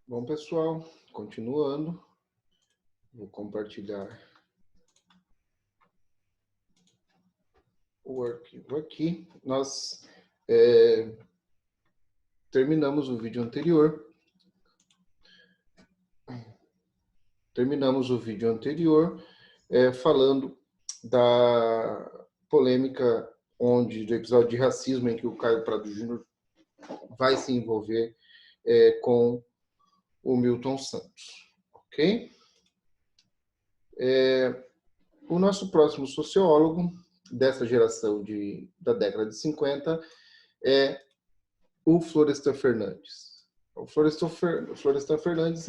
Bom, pessoal, continuando, vou compartilhar o arquivo aqui. Nós terminamos o vídeo anterior. Falando da polêmica do episódio de racismo em que o Caio Prado Júnior vai se envolver com o Milton Santos, ok? O nosso próximo sociólogo dessa geração da década de 50 é o Florestan Fernandes. O Florestan Fernandes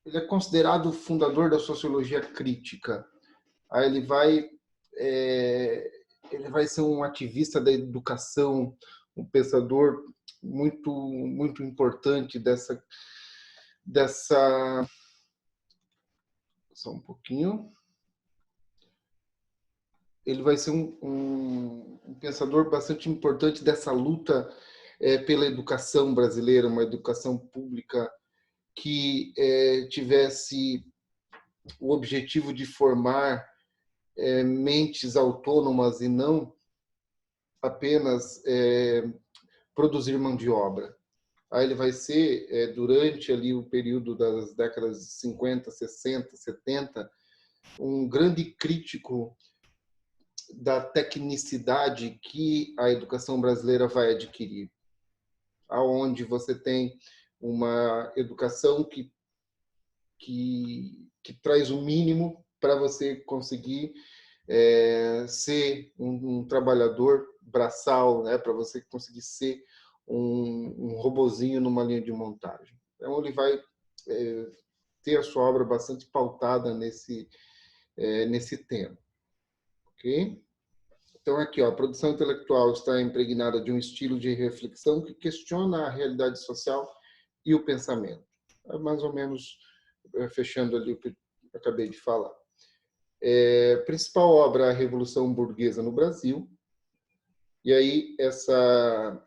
ele é considerado o fundador da sociologia crítica. Aí ele vai ser um ativista da educação, um pensador muito importante dessa só um pouquinho. Ele vai ser um pensador bastante importante dessa luta pela educação brasileira, uma educação pública que tivesse o objetivo de formar mentes autônomas e não apenas produzir mão de obra. Aí ele vai ser, durante ali o período das décadas de 50, 60, 70, um grande crítico da tecnicidade que a educação brasileira vai adquirir, aonde você tem uma educação que traz o mínimo para você conseguir ser um trabalhador braçal, né, para você conseguir ser um robozinho numa linha de montagem. Então ele vai ter a sua obra bastante pautada nesse tema, ok? Então aqui, ó, a produção intelectual está impregnada de um estilo de reflexão que questiona a realidade social e o pensamento. É mais ou menos fechando ali o que eu acabei de falar. Principal obra, A Revolução Burguesa no Brasil. E aí, essa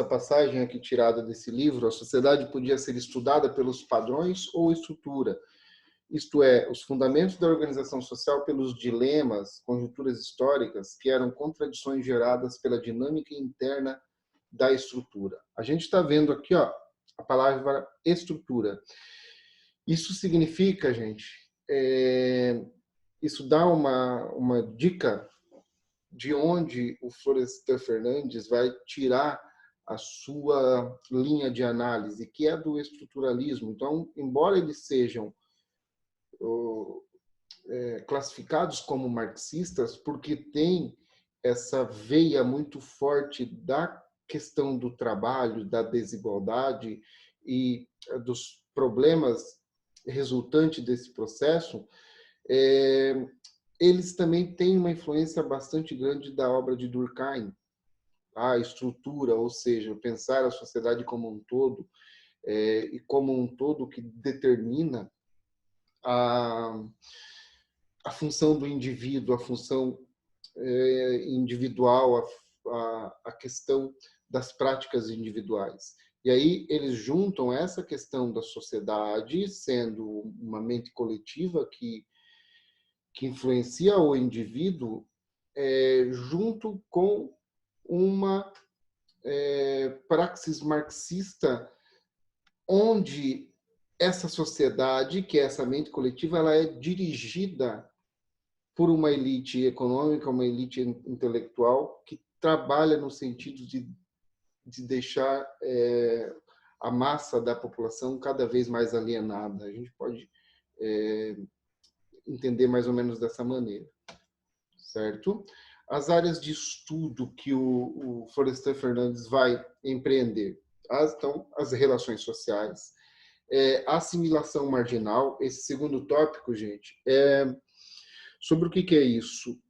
passagem aqui tirada desse livro, a sociedade podia ser estudada pelos padrões ou estrutura, isto é, os fundamentos da organização social pelos dilemas, conjunturas históricas, que eram contradições geradas pela dinâmica interna da estrutura. A gente está vendo aqui, ó, a palavra estrutura. Isso significa, gente, isso dá uma dica de onde o Florestan Fernandes vai tirar a sua linha de análise, que é do estruturalismo. Então, embora eles sejam classificados como marxistas, porque tem essa veia muito forte da questão do trabalho, da desigualdade e dos problemas resultantes desse processo, eles também têm uma influência bastante grande da obra de Durkheim, a estrutura, ou seja, pensar a sociedade como um todo, e como um todo que determina a função do indivíduo, a função individual, a questão das práticas individuais. E aí eles juntam essa questão da sociedade, sendo uma mente coletiva que influencia o indivíduo, junto com uma praxis marxista, onde essa sociedade, que é essa mente coletiva, ela é dirigida por uma elite econômica, uma elite intelectual, que trabalha no sentido de deixar a massa da população cada vez mais alienada. A gente pode entender mais ou menos dessa maneira, certo? As áreas de estudo que o Florestan Fernandes vai empreender, então, as relações sociais, a assimilação marginal. Esse segundo tópico, gente, sobre o que é isso?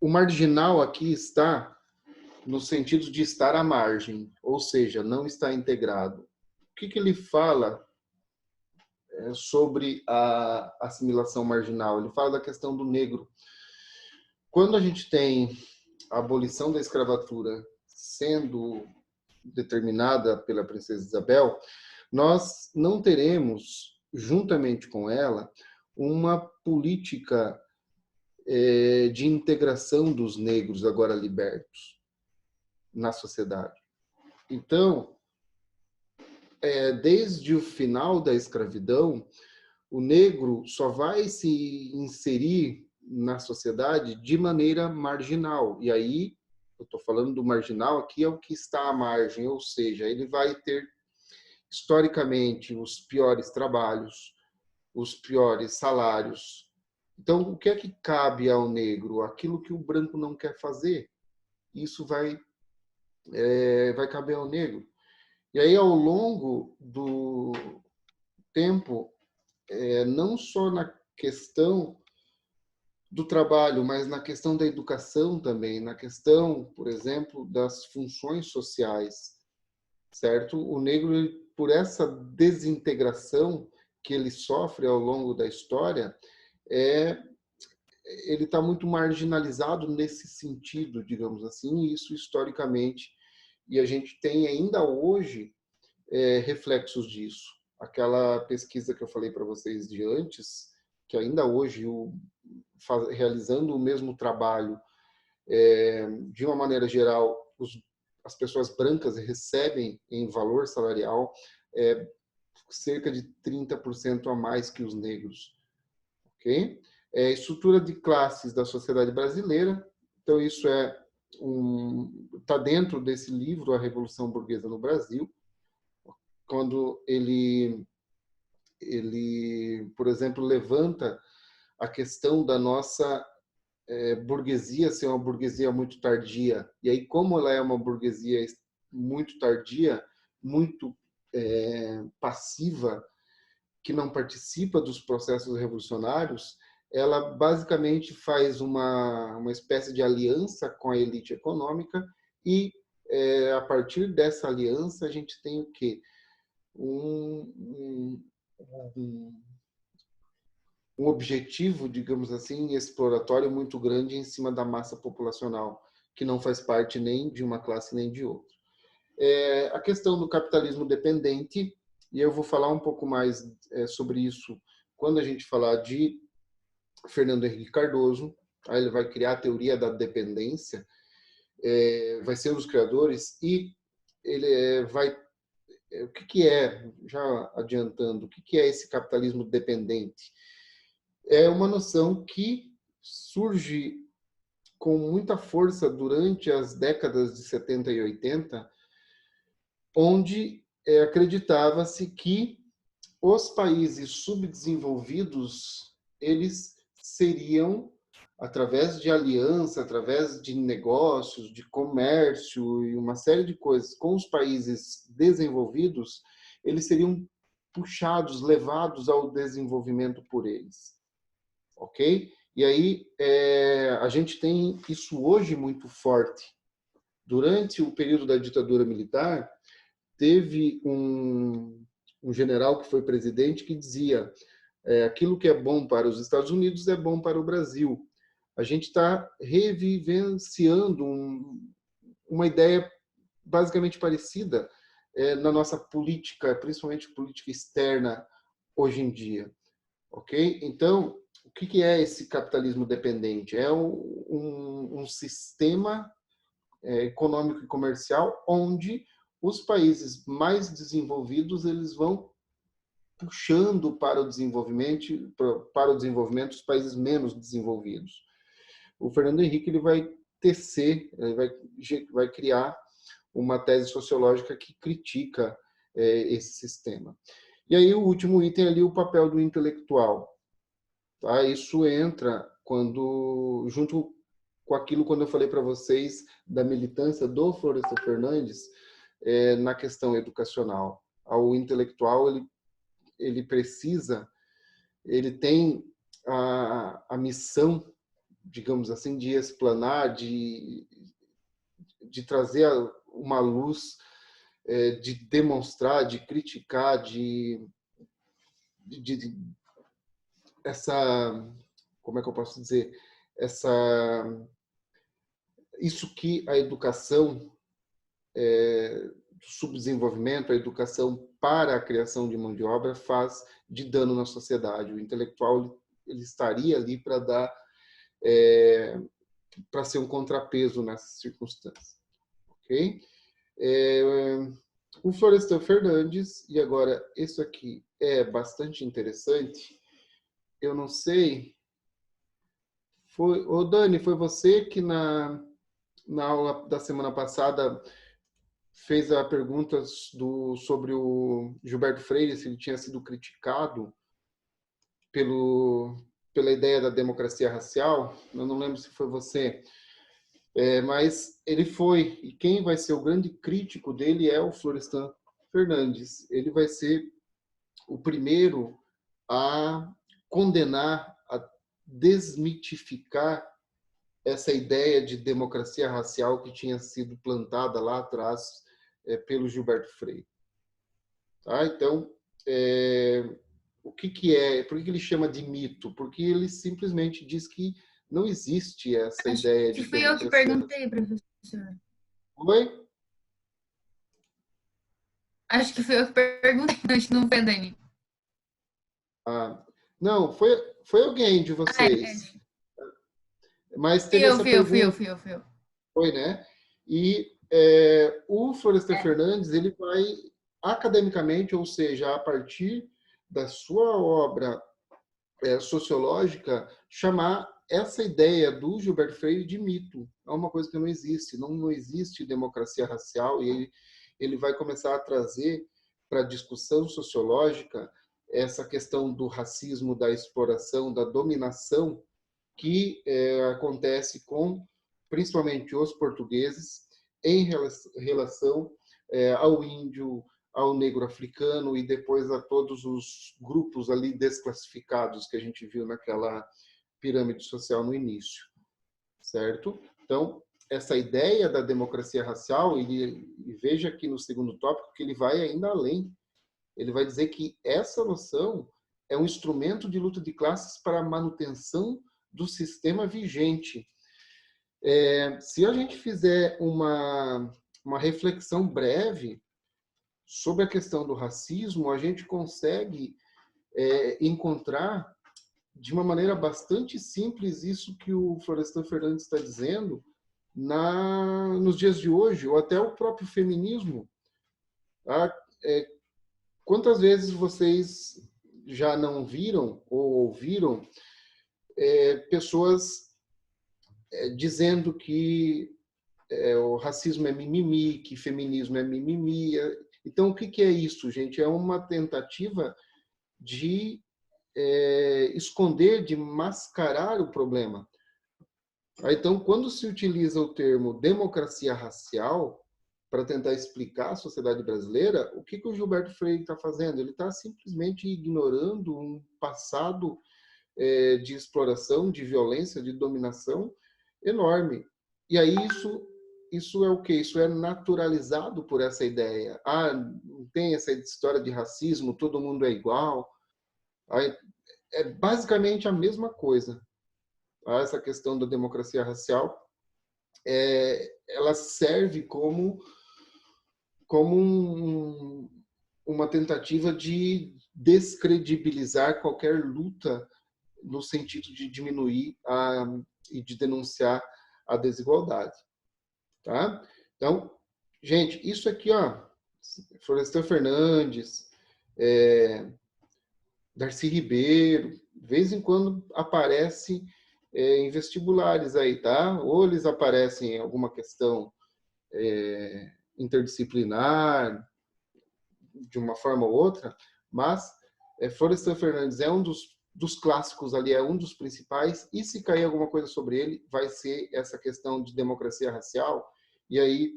O marginal aqui está no sentido de estar à margem, ou seja, não está integrado. O que ele fala sobre a assimilação marginal? Ele fala da questão do negro. Quando a gente tem a abolição da escravatura sendo determinada pela princesa Isabel, nós não teremos, juntamente com ela, uma política de integração dos negros agora libertos na sociedade. Então, desde o final da escravidão, o negro só vai se inserir na sociedade de maneira marginal. E aí, eu estou falando do marginal aqui, é o que está à margem, ou seja, ele vai ter, historicamente, os piores trabalhos, os piores salários. Então, o que é que cabe ao negro? Aquilo que o branco não quer fazer. Isso vai caber ao negro. E aí, ao longo do tempo, não só na questão do trabalho, mas na questão da educação também, na questão, por exemplo, das funções sociais, certo? O negro, por essa desintegração que ele sofre ao longo da história, ele está muito marginalizado nesse sentido, digamos assim, e isso historicamente, e a gente tem ainda hoje reflexos disso. Aquela pesquisa que eu falei para vocês de antes, que ainda hoje, realizando o mesmo trabalho, de uma maneira geral, as pessoas brancas recebem em valor salarial cerca de 30% a mais que os negros. Ok? Estrutura de classes da sociedade brasileira. Então, isso está dentro desse livro, A Revolução Burguesa no Brasil, quando ele, por exemplo, levanta a questão da nossa burguesia ser uma burguesia muito tardia. E aí, como ela é uma burguesia muito tardia, muito passiva, que não participa dos processos revolucionários, ela basicamente faz uma espécie de aliança com a elite econômica e, a partir dessa aliança, a gente tem o quê? Um objetivo, digamos assim, exploratório muito grande em cima da massa populacional, que não faz parte nem de uma classe nem de outra. A questão do capitalismo dependente, e eu vou falar um pouco mais sobre isso quando a gente falar de Fernando Henrique Cardoso. Aí ele vai criar a teoria da dependência, vai ser um dos criadores, e ele vai... O que é, já adiantando, o que é esse capitalismo dependente? É uma noção que surge com muita força durante as décadas de 70 e 80, onde acreditava-se que os países subdesenvolvidos, eles seriam, através de aliança, através de negócios, de comércio e uma série de coisas com os países desenvolvidos, eles seriam puxados, levados ao desenvolvimento por eles. Ok? E aí a gente tem isso hoje muito forte. Durante o período da ditadura militar, teve um general que foi presidente que dizia: aquilo que é bom para os Estados Unidos é bom para o Brasil. A gente está revivenciando uma ideia basicamente parecida na nossa política, principalmente política externa hoje em dia. Ok? Então, o que é esse capitalismo dependente? É um sistema econômico e comercial onde os países mais desenvolvidos eles vão puxando para o desenvolvimento os países menos desenvolvidos. O Fernando Henrique ele vai tecer, ele vai criar uma tese sociológica que critica esse sistema. E aí o último item ali, o papel do intelectual. Tá? Isso entra junto com aquilo quando eu falei para vocês da militância do Florestan Fernandes na questão educacional. O intelectual ele precisa, ele tem a missão, digamos assim, de explanar, de trazer uma luz, de demonstrar, de criticar, essa, como é que eu posso dizer, isso que a educação subdesenvolvimento, a educação para a criação de mão de obra faz de dano na sociedade. O intelectual ele estaria ali para dar, para ser um contrapeso nessas circunstâncias, ok? O Florestan Fernandes, e agora isso aqui é bastante interessante, eu não sei, Dani, foi você que na aula da semana passada fez a pergunta sobre o Gilberto Freire, se ele tinha sido criticado pela ideia da democracia racial. Eu não lembro se foi você, mas ele foi. E quem vai ser o grande crítico dele é o Florestan Fernandes. Ele vai ser o primeiro a condenar, a desmitificar essa ideia de democracia racial que tinha sido plantada lá atrás pelo Gilberto Freire. Tá? Então, o que é? Por que ele chama de mito? Porque ele simplesmente diz que não existe essa ideia de Acho que fui eu que democracia. perguntei, professor. Oi? Acho que fui eu que perguntei, acho que não foi a Dani. Ah, não, foi alguém de vocês. Mas teve essa pergunta. Fui eu. Foi, né? E o Florestan Fernandes, ele vai academicamente, ou seja, a partir da sua obra sociológica, chamar essa ideia do Gilberto Freire de mito. É uma coisa que não existe. Não existe democracia racial, e ele vai começar a trazer para a discussão sociológica essa questão do racismo, da exploração, da dominação que acontece com, principalmente, os portugueses em relação ao índio, ao negro africano e depois a todos os grupos ali desclassificados que a gente viu naquela pirâmide social no início, certo? Então, essa ideia da democracia racial, e veja aqui no segundo tópico que ele vai ainda além. Ele vai dizer que essa noção é um instrumento de luta de classes para a manutenção do sistema vigente. Se a gente fizer uma reflexão breve sobre a questão do racismo, a gente consegue encontrar de uma maneira bastante simples isso que o Florestan Fernandes está dizendo nos dias de hoje, ou até o próprio feminismo. Tá? Quantas vezes vocês já não viram ou ouviram pessoas dizendo que o racismo é mimimi, que feminismo é mimimi? Então, o que é isso, gente? É uma tentativa de esconder, de mascarar o problema. Então, quando se utiliza o termo democracia racial para tentar explicar a sociedade brasileira, o que o Gilberto Freire está fazendo? Ele está simplesmente ignorando um passado de exploração, de violência, de dominação enorme. E aí isso é o quê? Isso é naturalizado por essa ideia. Não tem essa história de racismo, todo mundo é igual. É basicamente a mesma coisa. Essa questão da democracia racial, ela serve como uma tentativa de descredibilizar qualquer luta no sentido de diminuir e de denunciar a desigualdade. Tá? Então, gente, isso aqui, ó, Florestan Fernandes, Darcy Ribeiro, de vez em quando aparece em vestibulares aí, tá? Ou eles aparecem em alguma questão interdisciplinar, de uma forma ou outra, mas Florestan Fernandes é um dos clássicos ali, é um dos principais, e se cair alguma coisa sobre ele, vai ser essa questão de democracia racial. E aí,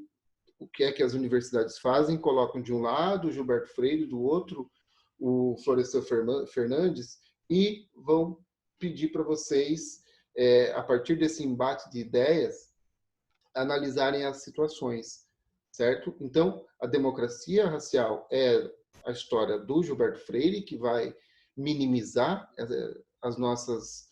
o que é que as universidades fazem? Colocam de um lado o Gilberto Freire, do outro o Florestan Fernandes, e vão pedir para vocês, a partir desse embate de ideias, analisarem as situações, certo? Então, a democracia racial é a história do Gilberto Freire, que vai minimizar as nossas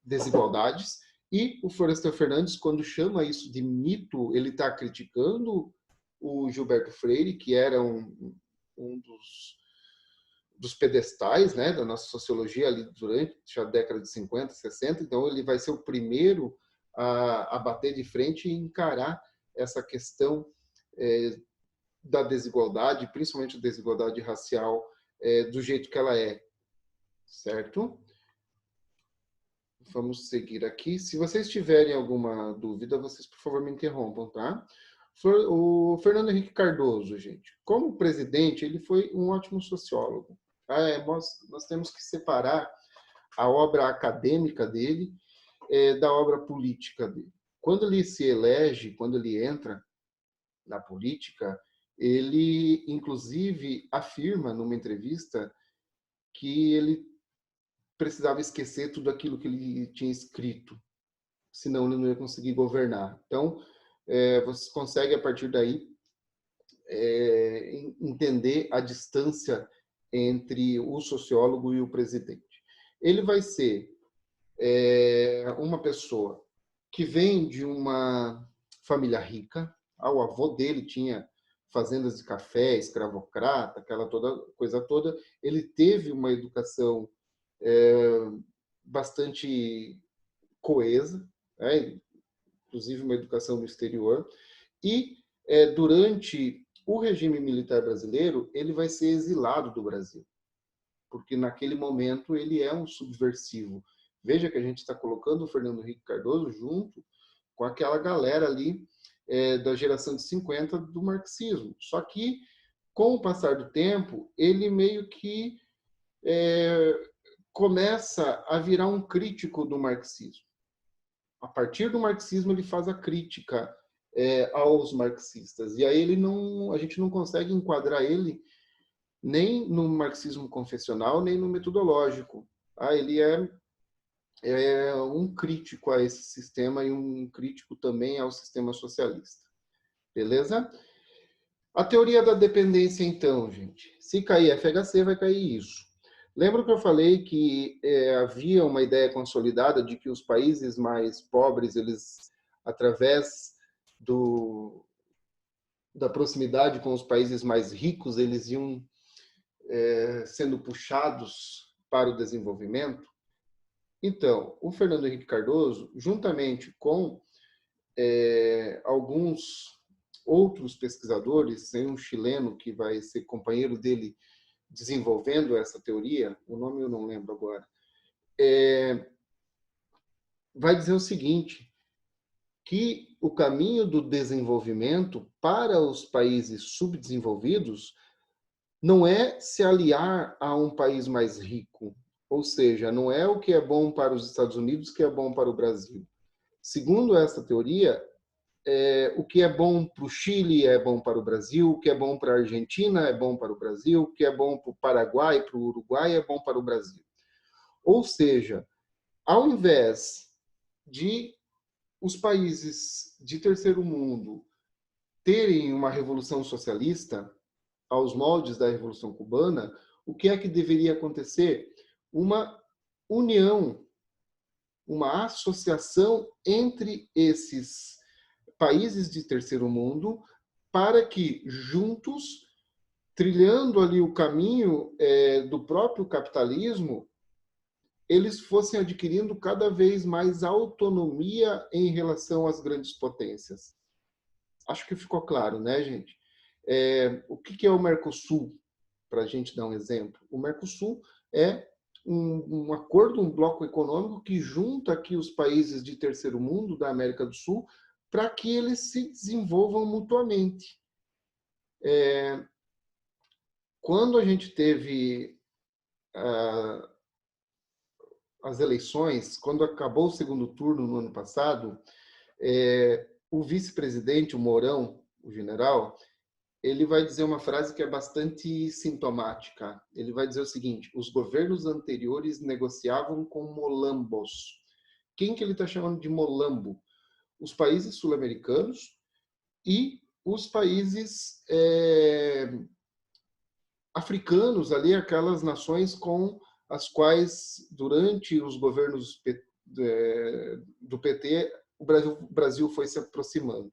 desigualdades, e o Florestan Fernandes, quando chama isso de mito, ele está criticando o Gilberto Freire, que era um dos pedestais, né, da nossa sociologia ali durante a década de 50, 60. Então, ele vai ser o primeiro a bater de frente e encarar essa questão da desigualdade, principalmente a desigualdade racial, do jeito que ela é, certo? Vamos seguir aqui. Se vocês tiverem alguma dúvida, vocês, por favor, me interrompam, tá? O Fernando Henrique Cardoso, gente, como presidente, ele foi um ótimo sociólogo. Nós temos que separar a obra acadêmica dele da obra política dele. Quando ele se elege, quando ele entra na política, ele, inclusive, afirma numa entrevista que ele precisava esquecer tudo aquilo que ele tinha escrito, senão ele não ia conseguir governar. Então, você consegue, a partir daí, entender a distância entre o sociólogo e o presidente. Ele vai ser uma pessoa que vem de uma família rica. O avô dele tinha fazendas de café, escravocrata, aquela coisa toda. Ele teve uma educação bastante coesa, né? Inclusive uma educação no exterior. E durante o regime militar brasileiro, ele vai ser exilado do Brasil, porque naquele momento ele é um subversivo. Veja que a gente está colocando o Fernando Henrique Cardoso junto com aquela galera ali da geração de 50 do marxismo. Só que, com o passar do tempo, ele meio que começa a virar um crítico do marxismo. A partir do marxismo, ele faz a crítica aos marxistas. E aí a gente não consegue enquadrar ele nem no marxismo confessional, nem no metodológico. Ele é um crítico a esse sistema e um crítico também ao sistema socialista. Beleza? A teoria da dependência, então, gente. Se cair FHC, vai cair isso. Lembra que eu falei que havia uma ideia consolidada de que os países mais pobres, eles, através da proximidade com os países mais ricos, eles iam sendo puxados para o desenvolvimento? Então, o Fernando Henrique Cardoso, juntamente com alguns outros pesquisadores, tem um chileno que vai ser companheiro dele desenvolvendo essa teoria, o nome eu não lembro agora, vai dizer o seguinte, que o caminho do desenvolvimento para os países subdesenvolvidos não é se aliar a um país mais rico, ou seja, não é o que é bom para os Estados Unidos que é bom para o Brasil. Segundo essa teoria, o que é bom para o Chile é bom para o Brasil, o que é bom para a Argentina é bom para o Brasil, o que é bom para o Paraguai, para o Uruguai é bom para o Brasil. Ou seja, ao invés de os países de terceiro mundo terem uma revolução socialista aos moldes da Revolução Cubana, o que é que deveria acontecer? Uma união, uma associação entre esses países de terceiro mundo para que, juntos, trilhando ali o caminho do próprio capitalismo, eles fossem adquirindo cada vez mais autonomia em relação às grandes potências. Acho que ficou claro, né, gente? O que é o Mercosul, para a gente dar um exemplo? O Mercosul é um acordo, um bloco econômico que junta aqui os países de terceiro mundo da América do Sul para que eles se desenvolvam mutuamente. Quando a gente teve as eleições, quando acabou o segundo turno no ano passado, o vice-presidente, o Mourão, o general, ele vai dizer uma frase que é bastante sintomática. Ele vai dizer o seguinte: os governos anteriores negociavam com molambos. Quem que ele está chamando de molambo? Os países sul-americanos e os países africanos, ali, aquelas nações com as quais, durante os governos do PT, o Brasil foi se aproximando.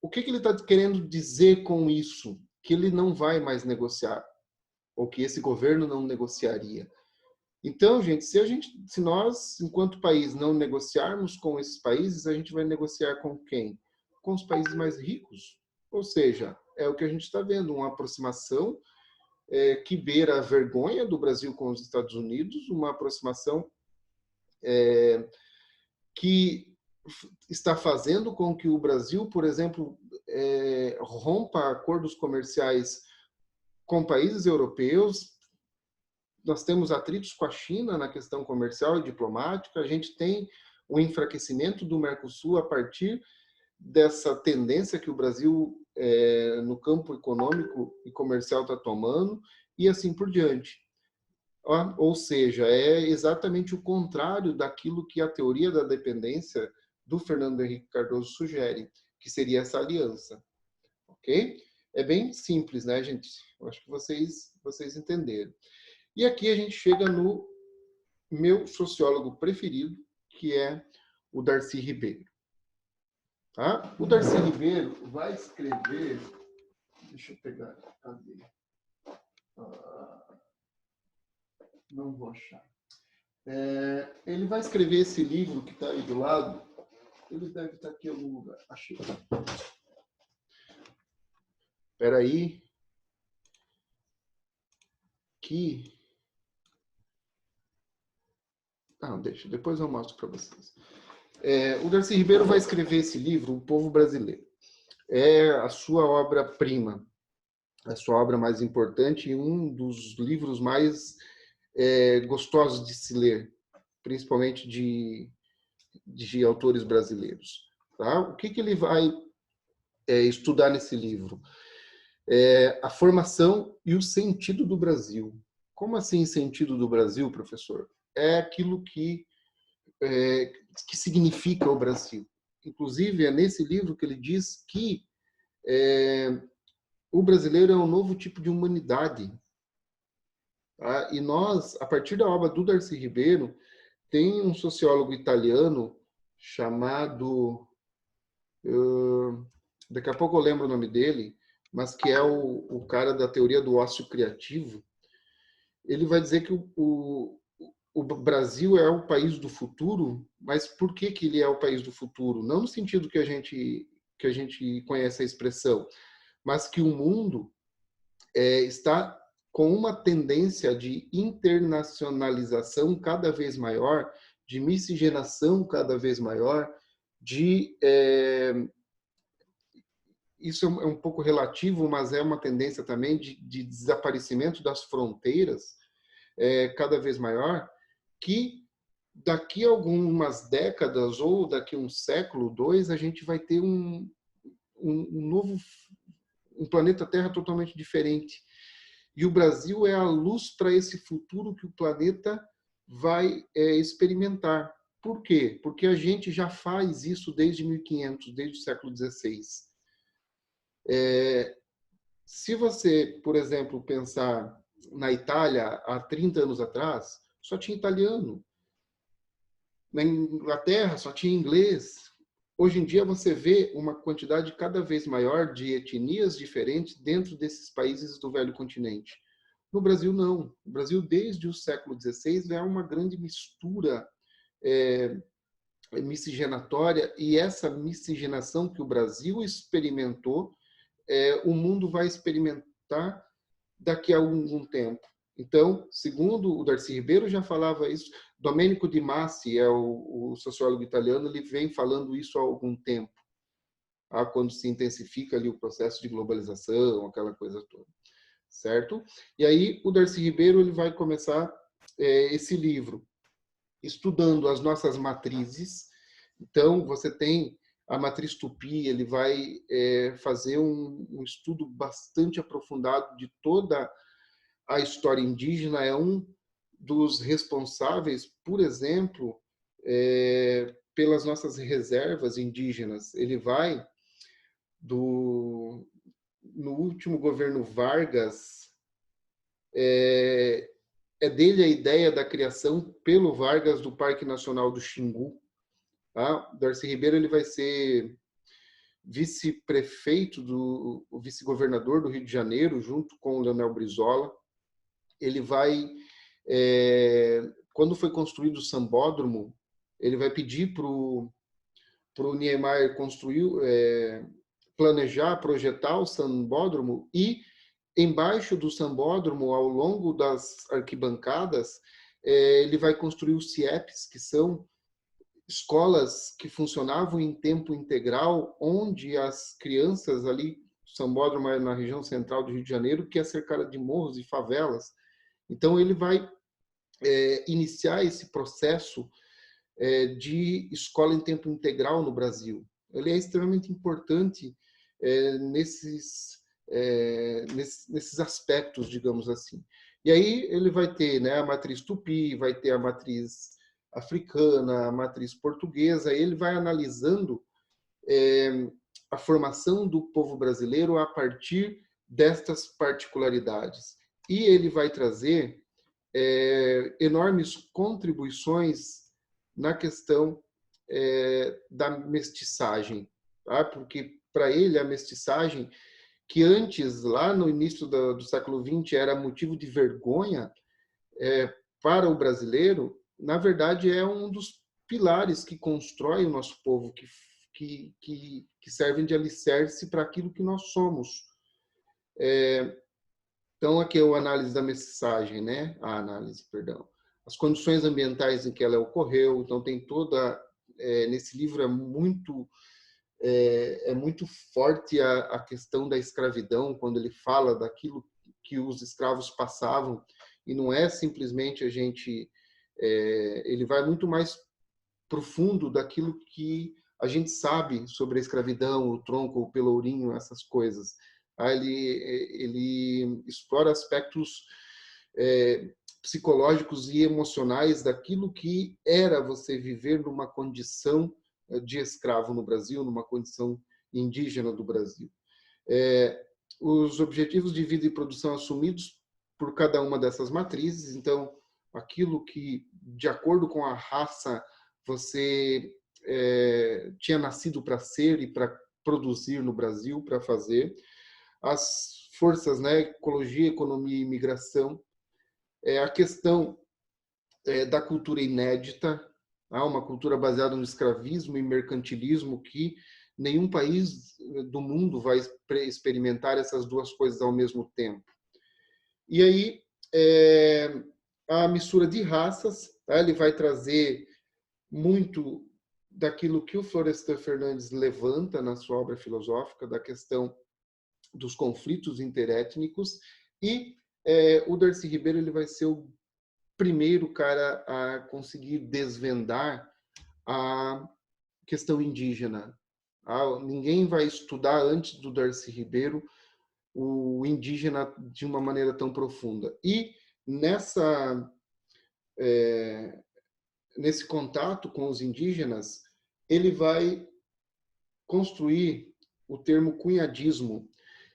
o que ele está querendo dizer com isso? Que ele não vai mais negociar, ou que esse governo não negociaria. Então, gente, se nós, enquanto país, não negociarmos com esses países, a gente vai negociar com quem? Com os países mais ricos. Ou seja, é o que a gente está vendo, uma aproximação que beira a vergonha do Brasil com os Estados Unidos, uma aproximação que está fazendo com que o Brasil, por exemplo, rompa acordos comerciais com países europeus. Nós temos atritos com a China na questão comercial e diplomática, a gente tem o enfraquecimento do Mercosul a partir dessa tendência que o Brasil, no campo econômico e comercial, está tomando, e assim por diante. Ou seja, é exatamente o contrário daquilo que a teoria da dependência do Fernando Henrique Cardoso sugere, que seria essa aliança. Ok? É bem simples, né, gente? Eu acho que vocês entenderam. E aqui a gente chega no meu sociólogo preferido, que é o Darcy Ribeiro. Tá? O Darcy Ribeiro vai escrever... Deixa eu pegar. Cadê? Não vou achar. Ele vai escrever esse livro que está aí do lado. Ele deve estar aqui em algum lugar. Achei. Espera aí. Que... Não, deixa. Depois eu mostro para vocês. O Darcy Ribeiro vai escrever esse livro, O Povo Brasileiro. É a sua obra-prima, a sua obra mais importante e um dos livros mais gostosos de se ler, principalmente de autores brasileiros. Tá? O que ele vai estudar nesse livro? A formação e o sentido do Brasil. Como assim sentido do Brasil, professor? É aquilo que significa o Brasil. Inclusive, é nesse livro que ele diz que o brasileiro é um novo tipo de humanidade. Tá? E nós, a partir da obra do Darcy Ribeiro, tem um sociólogo italiano chamado... daqui a pouco eu lembro o nome dele, mas que é o cara da teoria do ócio criativo. Ele vai dizer que o Brasil é o país do futuro, mas por que ele é o país do futuro? Não no sentido que a gente conhece a expressão, mas que o mundo está com uma tendência de internacionalização cada vez maior, de miscigenação cada vez maior, isso é um pouco relativo, mas é uma tendência também de desaparecimento das fronteiras cada vez maior, que daqui a algumas décadas ou daqui a um século, 2, a gente vai ter um novo planeta Terra totalmente diferente. E o Brasil é a luz para esse futuro que o planeta vai experimentar. Por quê? Porque a gente já faz isso desde 1500, desde o século XVI. Se você, por exemplo, pensar na Itália, há 30 anos atrás, só tinha italiano. Na Inglaterra, só tinha inglês. Hoje em dia, você vê uma quantidade cada vez maior de etnias diferentes dentro desses países do velho continente. No Brasil, não. O Brasil, desde o século XVI, é uma grande mistura miscigenatória, e essa miscigenação que o Brasil experimentou, o mundo vai experimentar daqui a algum tempo. Então, segundo o Darcy Ribeiro já falava isso, Domenico Di Masi, o sociólogo italiano, ele vem falando isso há algum tempo, quando se intensifica ali o processo de globalização, aquela coisa toda, certo? E aí o Darcy Ribeiro ele vai começar esse livro, estudando as nossas matrizes. Então, você tem a matriz Tupi, ele vai fazer um estudo bastante aprofundado de toda a história indígena, é um dos responsáveis, por exemplo, pelas nossas reservas indígenas. Ele vai no último governo Vargas, dele a ideia da criação pelo Vargas do Parque Nacional do Xingu. Tá? Darcy Ribeiro ele vai ser vice-prefeito, o vice-governador do Rio de Janeiro, junto com o Leonel Brizola. Ele vai, quando foi construído o Sambódromo, ele vai pedir para o Niemeyer construir, planejar, projetar o Sambódromo, e embaixo do Sambódromo, ao longo das arquibancadas, ele vai construir os CIEPs, que são escolas que funcionavam em tempo integral, onde as crianças ali, Sambódromo é na região central do Rio de Janeiro, que é cercada de morros e favelas. Então, ele vai iniciar esse processo de escola em tempo integral no Brasil. Ele é extremamente importante nesses aspectos, digamos assim. E aí ele vai ter, né, a matriz tupi, vai ter a matriz africana, a matriz portuguesa. Ele vai analisando a formação do povo brasileiro a partir destas particularidades. E ele vai trazer enormes contribuições na questão da mestiçagem, tá? Porque para ele a mestiçagem, que antes, lá no início do século XX, era motivo de vergonha para o brasileiro, na verdade é um dos pilares que constrói o nosso povo, que servem de alicerce para aquilo que nós somos. Então, aqui é a análise da mestiçagem, né? Perdão. As condições ambientais em que ela ocorreu. Então, tem toda... nesse livro é muito forte a questão da escravidão, quando ele fala daquilo que os escravos passavam, e não é simplesmente a gente... ele vai muito mais profundo daquilo que a gente sabe sobre a escravidão, o tronco, o pelourinho, essas coisas. Ele explora aspectos psicológicos e emocionais daquilo que era você viver numa condição de escravo no Brasil, numa condição indígena do Brasil. Os objetivos de vida e produção assumidos por cada uma dessas matrizes. Então, aquilo que, de acordo com a raça, você tinha nascido para ser e para produzir no Brasil, para fazer. As forças, né, ecologia, economia e imigração, a questão da cultura inédita, uma cultura baseada no escravismo e mercantilismo, que nenhum país do mundo vai experimentar essas duas coisas ao mesmo tempo. E aí, a mistura de raças, tá? Ele vai trazer muito daquilo que o Florestan Fernandes levanta na sua obra filosófica, da questão dos conflitos interétnicos, e o Darcy Ribeiro ele vai ser o primeiro cara a conseguir desvendar a questão indígena. Ninguém vai estudar antes do Darcy Ribeiro o indígena de uma maneira tão profunda. E nesse contato com os indígenas, ele vai construir o termo cunhadismo.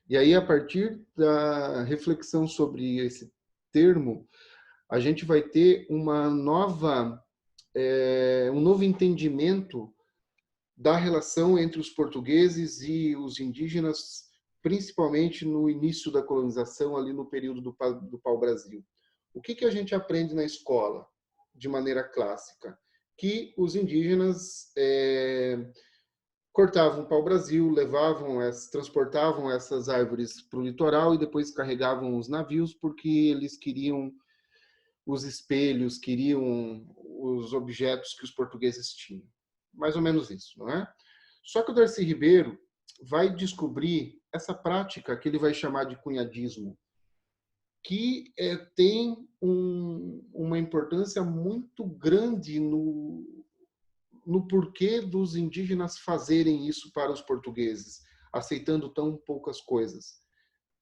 E aí, a partir da reflexão sobre esse termo, a gente vai ter um novo entendimento da relação entre os portugueses e os indígenas, principalmente no início da colonização, ali no período do pau-brasil. O que a gente aprende na escola, de maneira clássica? Que os indígenas cortavam o pau-brasil, transportavam essas árvores para o litoral e depois carregavam os navios, porque eles queriam os espelhos, queriam os objetos que os portugueses tinham. Mais ou menos isso, não é? Só que o Darcy Ribeiro vai descobrir essa prática que ele vai chamar de cunhadismo, que tem uma importância muito grande no porquê dos indígenas fazerem isso para os portugueses, aceitando tão poucas coisas.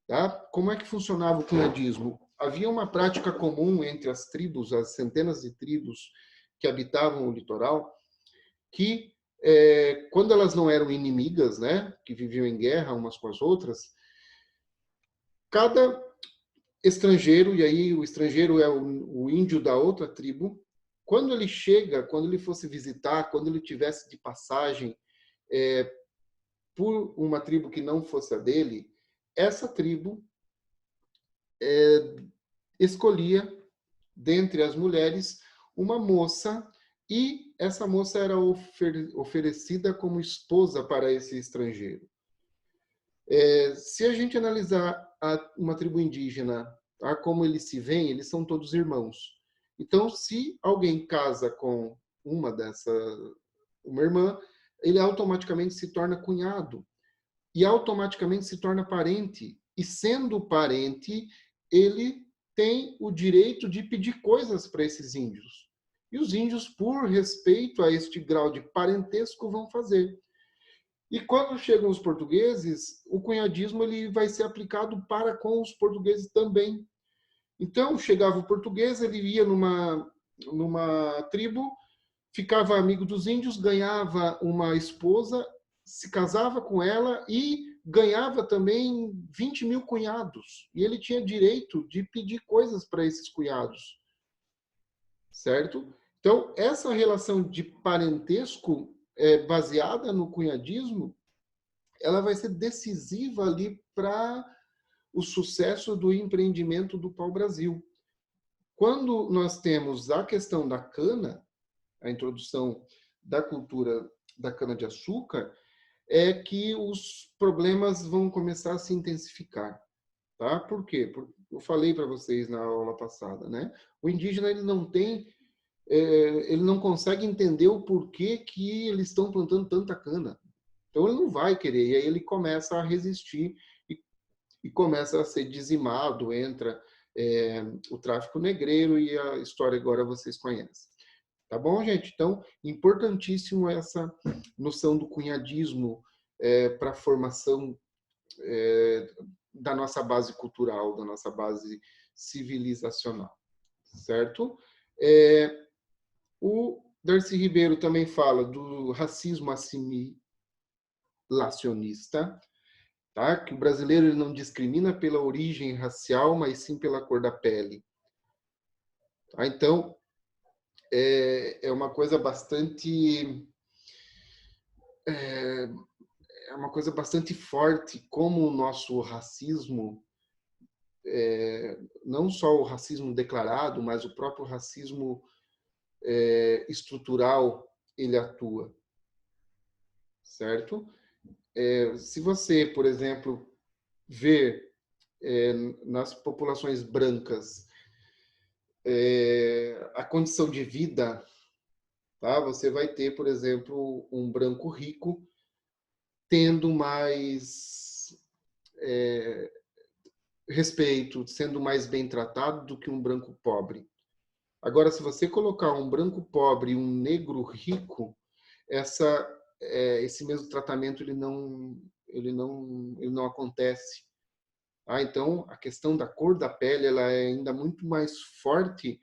Tá? Como é que funcionava o cunhadismo? Havia uma prática comum entre as tribos, as centenas de tribos que habitavam o litoral, que quando elas não eram inimigas, né, que viviam em guerra umas com as outras, cada estrangeiro, e aí o estrangeiro é o índio da outra tribo, quando ele fosse visitar, quando ele tivesse de passagem por uma tribo que não fosse a dele, essa tribo escolhia, dentre as mulheres, uma moça, e essa moça era oferecida como esposa para esse estrangeiro. Se a gente analisar uma tribo indígena, como eles se veem, eles são todos irmãos. Então, se alguém casa com uma irmã, ele automaticamente se torna cunhado e automaticamente se torna parente. E sendo parente, ele tem o direito de pedir coisas para esses índios. E os índios, por respeito a este grau de parentesco, vão fazer. E quando chegam os portugueses, o cunhadismo ele vai ser aplicado para com os portugueses também. Então, chegava o português, ele ia numa tribo, ficava amigo dos índios, ganhava uma esposa, se casava com ela e ganhava também 20 mil cunhados. E ele tinha direito de pedir coisas para esses cunhados. Certo? Então, essa relação de parentesco baseada no cunhadismo, ela vai ser decisiva ali para o sucesso do empreendimento do pau-brasil. Quando nós temos a questão da cana, a introdução da cultura da cana-de-açúcar, é que os problemas vão começar a se intensificar. Tá? Por quê? Porque eu falei para vocês na aula passada, né? O indígena ele não consegue entender o porquê que eles estão plantando tanta cana. Então ele não vai querer, e aí ele começa a resistir e começa a ser dizimado, entra o tráfico negreiro e a história agora vocês conhecem. Tá bom, gente? Então, importantíssimo essa noção do cunhadismo para a formação da nossa base cultural, da nossa base civilizacional, certo? O Darcy Ribeiro também fala do racismo assimilacionista, tá? Que o brasileiro ele não discrimina pela origem racial, mas sim pela cor da pele. Tá? Então, é uma coisa bastante forte como o nosso racismo, não só o racismo declarado, mas o próprio racismo estrutural, ele atua, certo? Se você, por exemplo, ver nas populações brancas a condição de vida, tá? Você vai ter, por exemplo, um branco rico tendo mais respeito, sendo mais bem tratado do que um branco pobre. Agora, se você colocar um branco pobre e um negro rico, esse mesmo tratamento ele não acontece. Então, a questão da cor da pele ela é ainda muito mais forte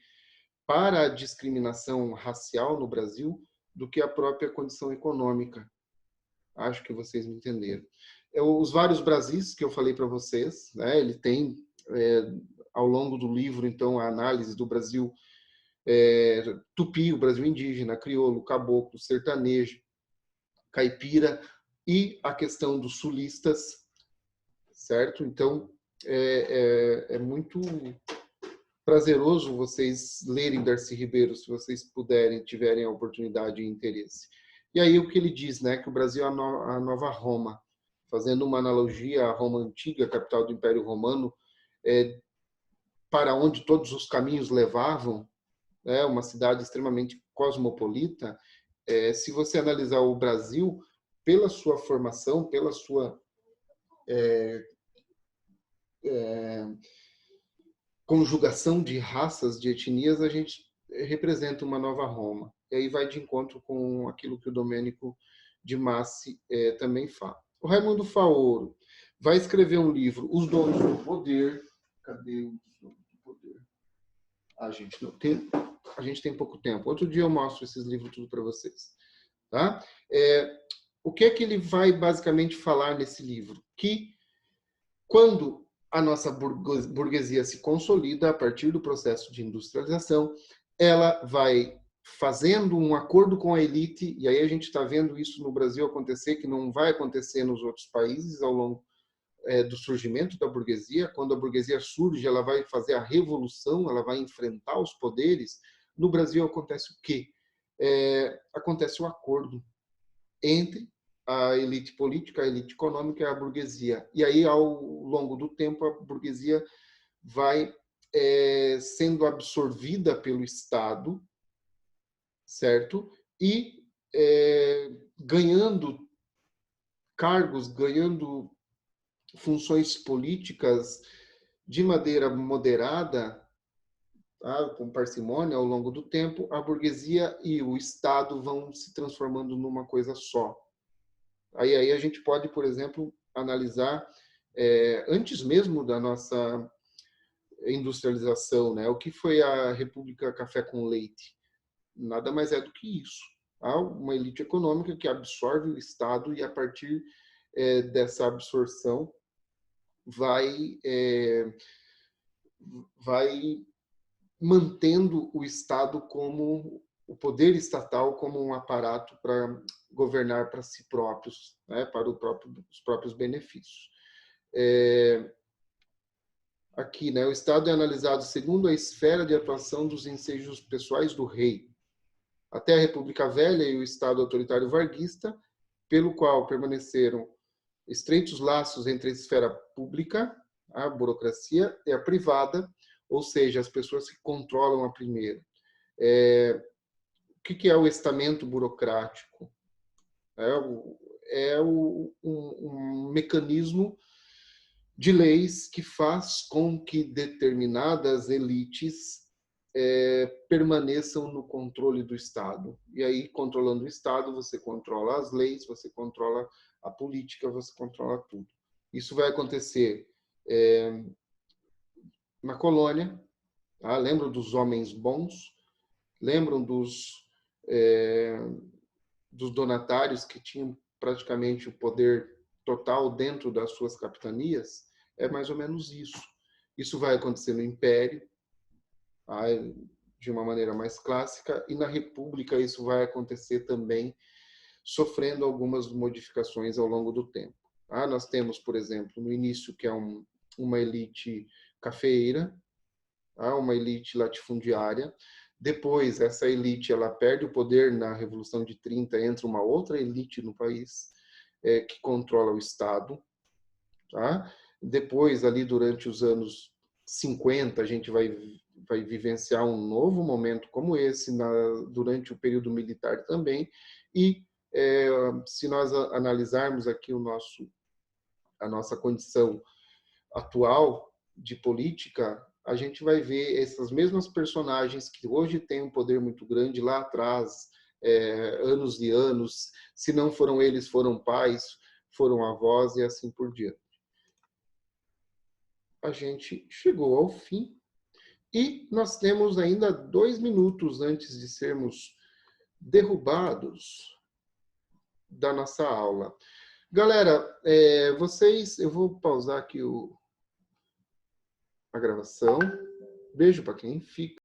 para a discriminação racial no Brasil do que a própria condição econômica. Acho que vocês me entenderam. Os vários Brasis que eu falei para vocês, né, ele tem, ao longo do livro, então, a análise do Brasil tupi, o Brasil indígena, crioulo, caboclo, sertanejo, caipira e a questão dos sulistas, certo? Então, é muito prazeroso vocês lerem Darcy Ribeiro, se vocês puderem, tiverem a oportunidade e interesse. E aí o que ele diz, né, que o Brasil é a nova Roma, fazendo uma analogia à Roma antiga, capital do Império Romano, para onde todos os caminhos levavam, uma cidade extremamente cosmopolita. Se você analisar o Brasil, pela sua formação, pela sua conjugação de raças, de etnias, a gente representa uma nova Roma. E aí vai de encontro com aquilo que o Domênico de Massi também fala. O Raimundo Faoro vai escrever um livro, Os Donos do Poder. Cadê os Donos do Poder? A gente tem pouco tempo. Outro dia eu mostro esses livros tudo para vocês. Tá? O que é que ele vai basicamente falar nesse livro? Que quando a nossa burguesia se consolida a partir do processo de industrialização, ela vai fazendo um acordo com a elite, e aí a gente está vendo isso no Brasil acontecer, que não vai acontecer nos outros países ao longo do surgimento da burguesia. Quando a burguesia surge, ela vai fazer a revolução, ela vai enfrentar os poderes. No Brasil acontece o quê? Acontece o acordo entre a elite política, a elite econômica e a burguesia. E aí, ao longo do tempo, a burguesia vai sendo absorvida pelo Estado, certo? E ganhando cargos, ganhando funções políticas de maneira moderada, tá? Com parcimônia ao longo do tempo, a burguesia e o Estado vão se transformando numa coisa só. Aí a gente pode, por exemplo, analisar, antes mesmo da nossa industrialização, né? O que foi a República Café com Leite? Nada mais é do que isso. Há uma elite econômica que absorve o Estado e, a partir dessa absorção, vai mantendo o Estado como o poder estatal como um aparato para governar para si próprios, né, para os próprios benefícios. Aqui, né, o Estado é analisado segundo a esfera de atuação dos ensejos pessoais do rei, até a República Velha e o Estado autoritário varguista, pelo qual permaneceram estreitos laços entre a esfera pública, a burocracia, e a privada, ou seja, as pessoas que controlam a primeira. O que é o estamento burocrático? Um mecanismo de leis que faz com que determinadas elites permaneçam no controle do Estado. E aí, controlando o Estado, você controla as leis, você controla a política, você controla tudo. Isso vai acontecer na colônia. Tá? Lembram dos homens bons? Lembram dos donatários que tinham praticamente o poder total dentro das suas capitanias? É mais ou menos isso. Isso vai acontecer no Império, de uma maneira mais clássica, e na República isso vai acontecer também, sofrendo algumas modificações ao longo do tempo. Nós temos, por exemplo, no início, que é uma elite cafeeira, uma elite latifundiária. Depois, essa elite ela perde o poder na Revolução de 30, entra uma outra elite no país que controla o Estado. Tá? Depois, ali durante os anos 50, a gente vai vivenciar um novo momento como esse, durante o período militar também. E se nós analisarmos aqui a nossa condição atual de política, a gente vai ver essas mesmas personagens que hoje têm um poder muito grande lá atrás, anos e anos. Se não foram eles, foram pais, foram avós e assim por diante. A gente chegou ao fim e nós temos ainda 2 minutos antes de sermos derrubados da nossa aula. Galera, eu vou pausar aqui a gravação. Beijo para quem fica.